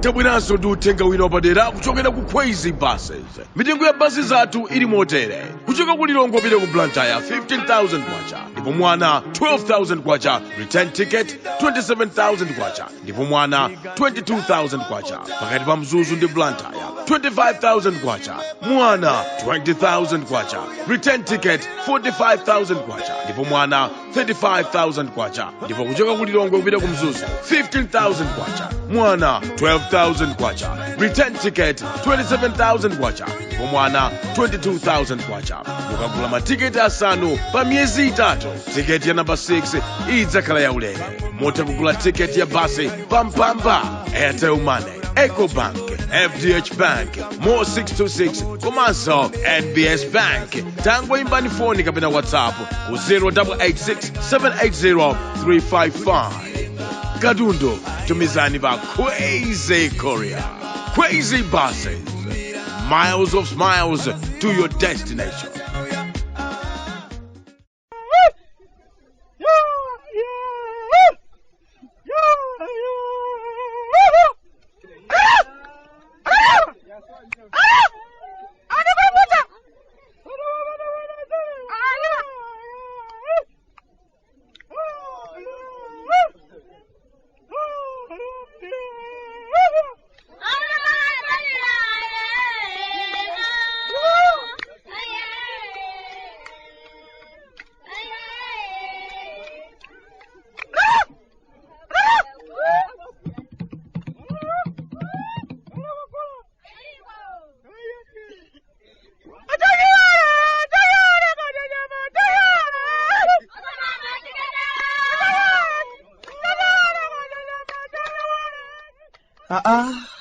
tabweranso ndi uthenga wina wapadera kuchokera ku Crazy Buses. Mitengo ya basi zathu ili motere: kuchoka ku Lilongwe pita ku Blantyre 15,000 kwacha, ndipo mwana 12,000 kwacha, return ticket 27,000 kwacha, ndipo mwana 22,000 kwacha. Pakati pa Mzuzu ndi Blantyre 25,000 kwacha, mwana 20,000 kwacha, return ticket 45,000 kwacha, ndipo mwana 35,000 kwacha. Ndipo kuchoka ku Lilongwe kupita ku Mzuzu 15,000 kwacha, mwana 12,000 kwacha, return ticket 27,000 kwacha, ndipo mwana 22,000 kwacha. Mukagula matiketi asanu pa miyezi itatu, tiketi ya namba 6 idzakhala yaulere. Mutha kugula tiketi ya basi pa Mpamba, Airtel Money, Ecobank, FDH Bank, Mo 626 komanso NBS Bank. Tangoimbani foni kapena WhatsApp ku 0886 780 355. Katundu tumizani pa Crazy Courier. Crazy Buses, miles of smiles to your destination.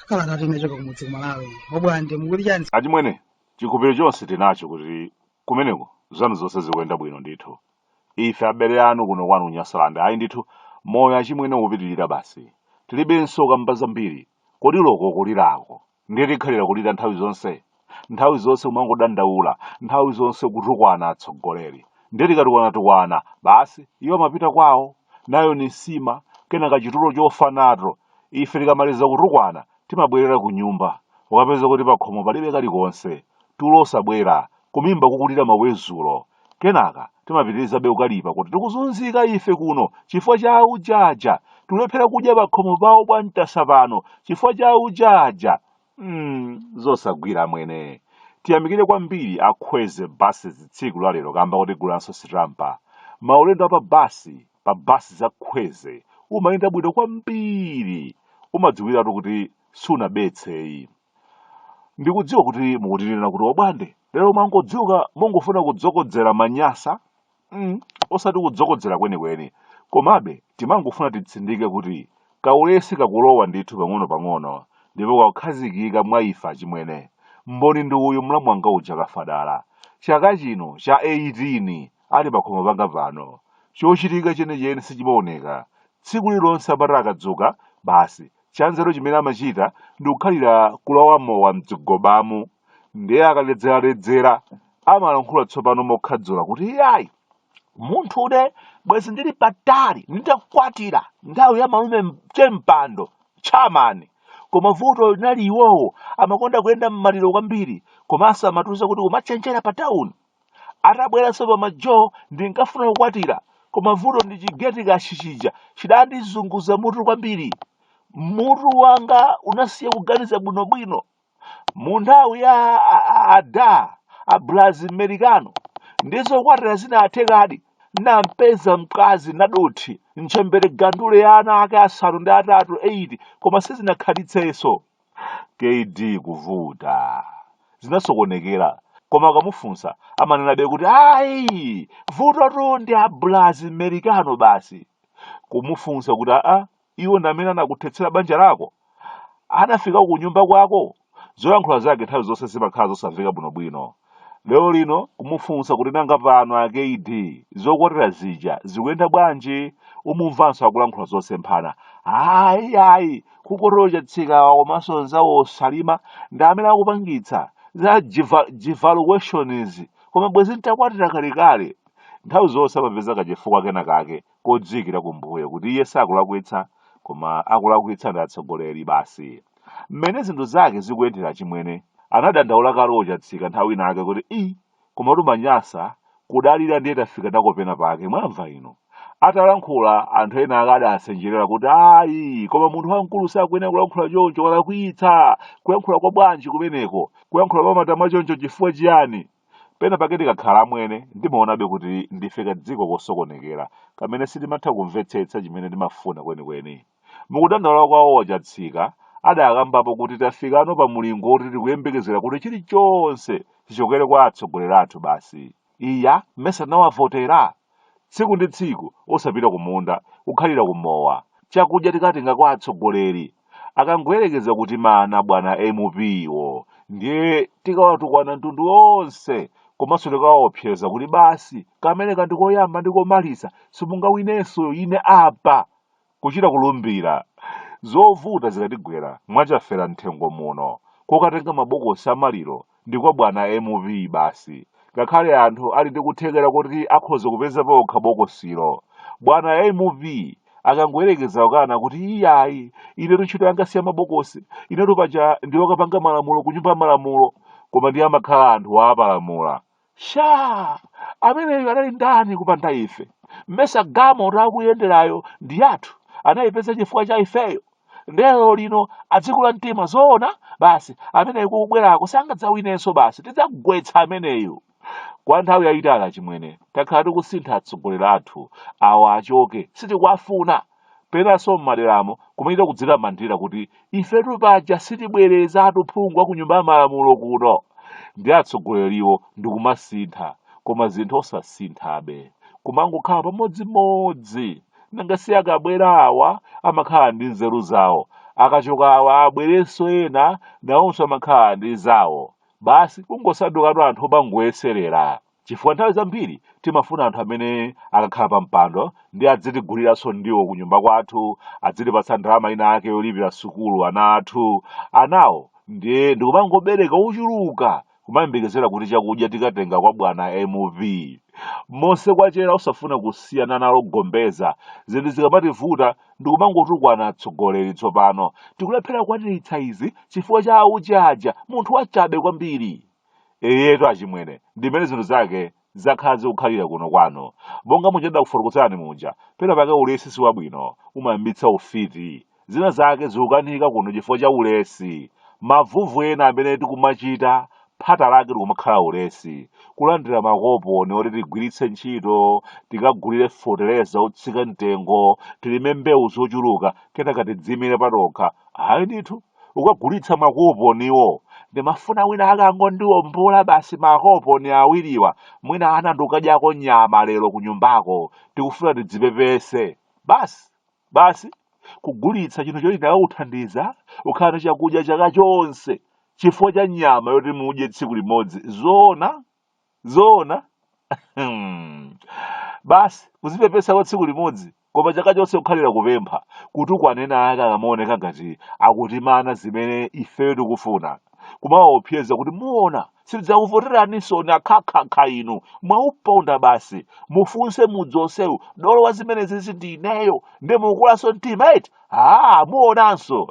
Kalata tinechoka kumudzi Malawi. Bwande mukuli chani? Achimwene, chikupiro chonse tinacho kuti kumeneko zanu zonse zikuyenda bwino ndithu. Ife abere anu kuno kwanu Nyasalanda ayi ndithu moyo achimwene upitirira basi. Tilibenso kamba zambiri. Kodi loko kulirako. Ndiye tikhalira kulira nthawi zonse. Nthawi zonse umangodandaula, nthawi zonse kutukwana atsogoleri. Ndiye tikatukwana basi iwo mapita kwawo, nayo ni sima kena kachitulo chofanato. Ife tikamaliza kutukwana timabwerera ku nyumba. Ukapeza kuti pakhomo palibe kalikonse, tulosabwera kumimba kukulira mawezulo. Kenaka timapitiriza beukalipa kuti tikuzunzika ife kuno chifukwa cha ujaja. Tulephera kudya pakhomo pawo bwa mtasa pano chifukwa cha ujaja. Zosagwira mwene. Tiyamikire kwambiri akweze basi tsiku la lero kamba kuti gulanso sitampa. Maulendo pa basi za kweze umayenda bwino kwambiri. Umadziwiratu kuti sunabetseyi. Ndikudziwa kuti mukutinena kuti Bwande lero mangodziuka mungofuna kudzokodzera manyasa, osati kudzokodzera kwenikweni. Komabe timangofuna titsindike kuti kaulesi kakulowa ndithu pang'ono ndipo kakhazikika mwa ife achimwene. Mboni ndi uyu mlamwanga uja kafadala. Chaka chino cha 18 ali pakhomo panga pano. Chochitika chenicheni sichimaoneka. Tsiku lilonse apata akadzuka basi chanzero chimene amachita ndi kukhalira kulawamo wa mdzigobamu. Ndiye akaledzera amalankhula tsopano mokhadzula kuti yayi munthu ude bwezi ndili patali nditakwatira nthawi ya malume chempando chamani. Koma vuto linali iwowo amakonda kuyenda mmaliro kwambiri komanso amatuza kuti umachenjera pa town. Atabweranso pa majo ndinkafuna kukwatira koma vuto ndi chigeti kashishija chidandizunguza mutu kwambiri. Mutu wanga unasiya kuganiza bwinobwino. Mu nthawi ya Brazil Americano ndizo kwatira zinathekadi. Nampeza mkazi nadothi nchembere gandule ya ana ake asanu ndi atatu 8 koma sizinakhalitsenso. KD kuvuta zinasokonekera koma akamufunsa amanena be kuti ayi vuto ndi a Brazil Americano basi. Kumufunsa kuti iwo ndamene anakuthetsera banja lako anafika ku nyumba kwako. Zoyankhula zake nthawi zonse zimakhala zosamveka bwinobwino. Lero lino kumufunsa kuti nanga pano AKD zokwatira zija zikuyenda bwanji. Umumvanso akulankhula zonse mphana. Ayi kukotolocha tsika komanso nzawo salima ndi amene akupangitsa za devaluations koma bwezi ntakwatira kalekale. Nthawi zonse amapeza kachifukwa kena kake kodzikira kumbuyo kuti iye sakulakwitsa koma akulakwitsa ndi atsogoleri basi. mmene zinthu zake zikuyendera chimwene anadandaula Kalota atsika nthawi inake kuti koma manyasa kudalira ndiye tafika nako pena pake mwamva ino. Atalankhula anthu ena akada asenjerera kuti ayi koma munthu wamkulu sakuyenera kulankhula choncho walakwitsa kuyankhula kwa bwanji kumeneko kuyankhula kwa matama choncho chifukwa chiyani. Pena pake tikakhala mwene ndimaonabe kuti ndife kadziko kosokonekera kamene sitimatha kumvetsetsa chimene timafuna kwenikweni. Mukudandaula kwawo atsika adakambapo kuti tafika ano pa mulingo woti tikuyembekezera kuti chilichonse chichokere kwa atsogoleri athu basi. Iya mmesa nawavotera tsiku ndi tsiku osapita kumunda kukhalira kumowa chakudya tikatenga kwa atsogoleri akangoyerekeza kuti mana bwana MPwo ndiye tikawatukwana mtundu wonse komanso tikawaopseza kuti basi kamene kandikoyamba ndikomaliza simungawinenso ine apa kuchita kulumbira. Zovuta zikatigwera mwachafera mthengo muno kokatenga mabokosi amaliro ndi kwa bwana MP basi. Ngakhale anthu ali ndi kuthekera kuti akhoza kupeza pokha bokosilo bwana MP akangoyerekeza kana kuti iyayi ine ntchito yanga siya mabokosi ine paja ndiwakapanga malamulo ku nyumba ya malamulo koma ndi amakhala anthu apalamula. Sha ameneyo anali ndani kupanda ife? Mmesa gamo takuyenderayo ndi yathu anayipeza chifukwa cha ifeyo. Lero lino adzikula mtima zoona basi ameneyo kubwerako sangadzawinenso basi tidzagwetsa ameneyo. Kwa nthawi yayitali chimwene takhala tikusintha atsogoleri athu awa achoke sitikuwafuna. Penanso m'maderamo kumaita kudzitamandira kuti ifetu paja sitibwerezatu phungu wa ku nyumba ya malamulo kuno. Ndi atsogoleriwo ndikumasintha koma zinthu osasinthabe kumangokhala pamodzimodzi. Nanga si akabwera awa amakhala ndi nzeru zawo akachoka awa abwerenso ena nawonso amakhala ndi zawo basi kungosadukatu anthu opangoyeserera. Chifukwa nthawi zambiri timafuna anthu amene akakhala pa mpando ndi adzitiguliranso ndiwo ku nyumba kwathu adzitipatsa ndalama ina ake yolipira sukulu ana athu anawo ndiye ndikumangobereka uchuluka kumayembekezera kuti chakudya tikatenga kwa bwana MP. Monse kwachera usafuna kusiyana nalo gombeza zinthu zikamativuta ndikumangotukwana atsogoleri tsopano tikulephera kwaniritsa izi chifukwa cha aujaja munthu wachabe kwambiri. Eyetu achimwene ndimene zinthu zake zakhala zikukhalira kuno kwano monga muchada kufotokozerani muja pena pake ulesi si wabwino umayambitsa ufiti zina zake zikukanika kuno chifukwa cha ulesi. Mavuvu ena amene tikumachita phata lake likumakhala ulesi kulandira makopo oti tigwiritse ntchito tikagulire fotereza otsika mtengo tilime mbewu zochuluka kenaka tidzimire patokha. Hayi ndithu ukagulitsa makopo niwo ndimafuna wina akangondiwombola basi makopo ni awiriwa mwina ana ndikukadyako nyama lero ku nyumbako tikufuna tidzipepese basi kugulitsa chinthu choti ndakakuthandiza ukhala ndi chakudya chaka chonse chifukwa cha nyama yoti mudye tsiku limodzi. Zona basi kuzipepesa kwa tsiku limodzi koma chaka chonse kukhalira kupempha kuti ukwanena ake akamaoneka ngati akutimana zimene ifeyo tikufuna kumawaopseza kuti muona sitidzakuvoteraniso ni akhakha inu mwauponda basi mufunse mudzi onsewu dolo wa zimene zizi ndi ineyo ndi mukulaso mtima eti muonanso.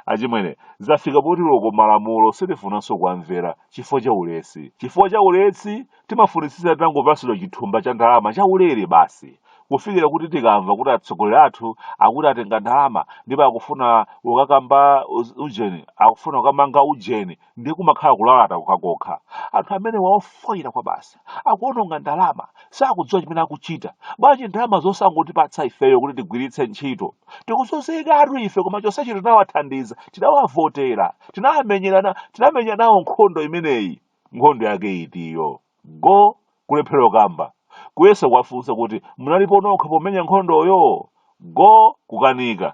Achimwene zafika poti loko malamulo sitifunanso kuamvera chifukwa cha ulesi timafunisisa tangopasidwa chithumba cha ndalama cha ulere basi kufikira kuti tikamva kuti atsogoleri athu akuti atenga ndalama ndipo akufuna ukakamba ujeni akufuna ukamanga ujeni ndiye kumakhala kulawata kukakokha. Anthu amene waofoira kwa basi akuononga ndalama sakudziwa chimene akuchita bwanji ndalama zosangotipatsa ifeyo kuti tigwiritse ntchito tikuzunzikatu ife koma chonsechi tinawathandiza tinawavotera tinamenya nawo nkhondo imeneyi. Nkhondo yake itiyo go kulephera kamba kuyesa kwafunsa kuti munalipo nokha pomenya nkhondoyo go kukanika.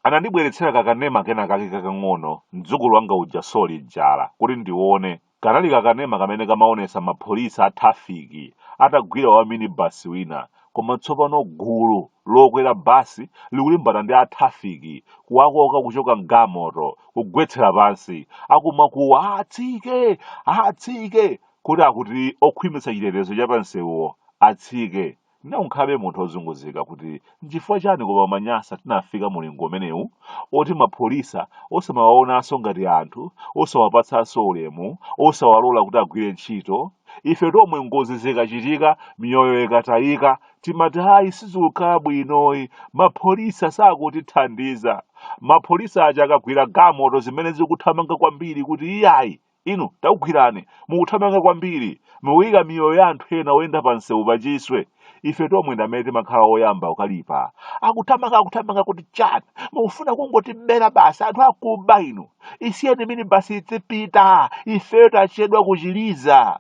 Anandibweretsera kakanema kena kake kakang'ono mdzukulu wanga uja soli jala kuti ndione kanali kakanema kamene kamaonesa mapolisi a trafiki atagwira wa minibasi wina koma tsopano gulu lokwera basi likulimbana ndi a trafiki kuwakoka kuchoka mgamoto kugwetsera pansi akumakuwa atsike kuti akuti okhwimitsa chitetezo cha pansewuwo atsike na unkhabe munthu ozunguzika kuti nchifukwa chani koma manyasa tinafika mulingo umenewu oti mapolisa osamawaonanso ngati anthu, osawapatsanso ulemu, osawalola kuti agwire ntchito. Ife tomwe ngozi zikachitika miyoyo ikatayika timati hayi sizikukhala bwinoyi, mapolisa sakutithandiza. Mapolisa aja akagwira gamoto zimene zikuthamanga kwambiri kuti iyayi inu takugwirani mukuthamanga kwambiri mukuyika miyoyo ya anthu ena oyenda pa msewu pachiswe. Ife tomwe ndamene timakhala oyamba ukalipa akuthamanga kuti chani mukufuna kungotibera basi anthu akuba inu, isiyeni mini basi itsipita ife tachedwa kuchiliza.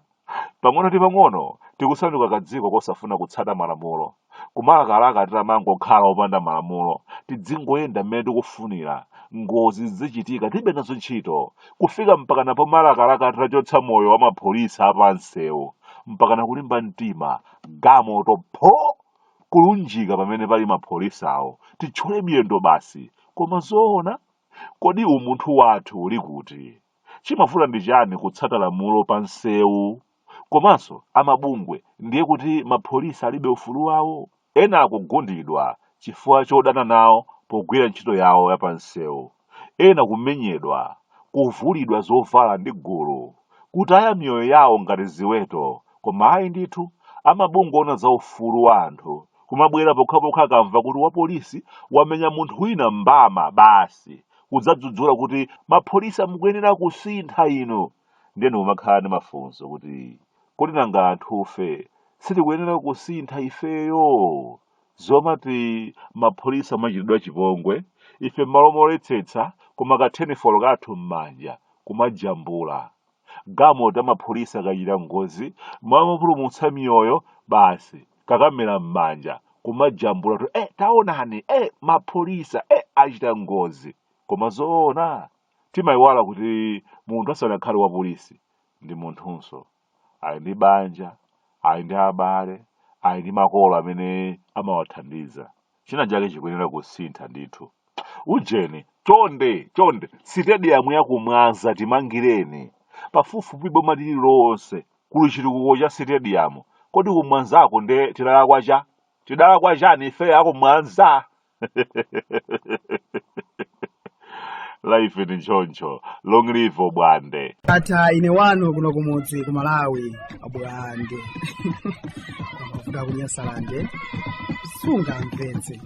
Pang'ono ndi pang'ono tikusanduka kadziko kosafuna kutsata malamulo, kumalakalaka titamangokhala opanda malamulo, tidzingoyenda mmene tikufunira, ngozi zichitika tilibe nazo ntchito, kufika mpakana pomalakalaka titachotsa moyo wa mapolisa apansewu, mpakana kulimba mtima gamoto pho kulunjika pamene pali mapolisawo, titchole miyendo basi. Koma zoona kodi umunthu wathu uli kuti? Chimavuta ndi chani kutsata lamulo pansewu? Komanso amabungwe ndiye kuti mapolisa alibe ufulu wawo? Ena akugundidwa chifukwa chodana nawo pogwira ntchito yawo ya pansewu, ena kumenyedwa, kuvulidwa zovala ndi gulu, kutaya miyoyo yawo ngati ziweto. Koma ayi ndithu amabungwe ona za ufulu wa anthu kumabwera pokhapokha akamva kuti wapolisi wamenya munthu wina mbama basi kudzadzudzula kuti mapolisa mukuyenera kusintha inu. Ndiyeni umakhala ndi mafunso kuti kodi nanga anthufe sitikuyenera kusintha ifeyo? Zomati mapolisa amachitidwa chipongwe, ife m'malo moletsetsa koma kathenefolo kathu m'manja kumajambula. Gamoto amapolisa kachita ngozi mwamapulumutsa miyoyo basi kakamera m'manja kumajambula kuti taonani mapolisa achita ngozi. Koma zoona timayiwala kuti munthu asanakhale wa polisi ndi munthunso, ali ndi banja, ali ndi abale, ali ndi makolo amene amawathandiza. China chake chikuyenera kusintha ndithu. Ujeni chonde sitediyamu yakumwanza timangireni pafupifupi boma lililonse kuli chitukuko cha sitediyamu. Kodi kumwanzako nde tidala kwa chani ife akumwanza? Life ni choncho. Long live Bwande. Ata ine wano kuno kumudzi ku Malawi Bwande. Kuda kunyasalande sunga mvetse.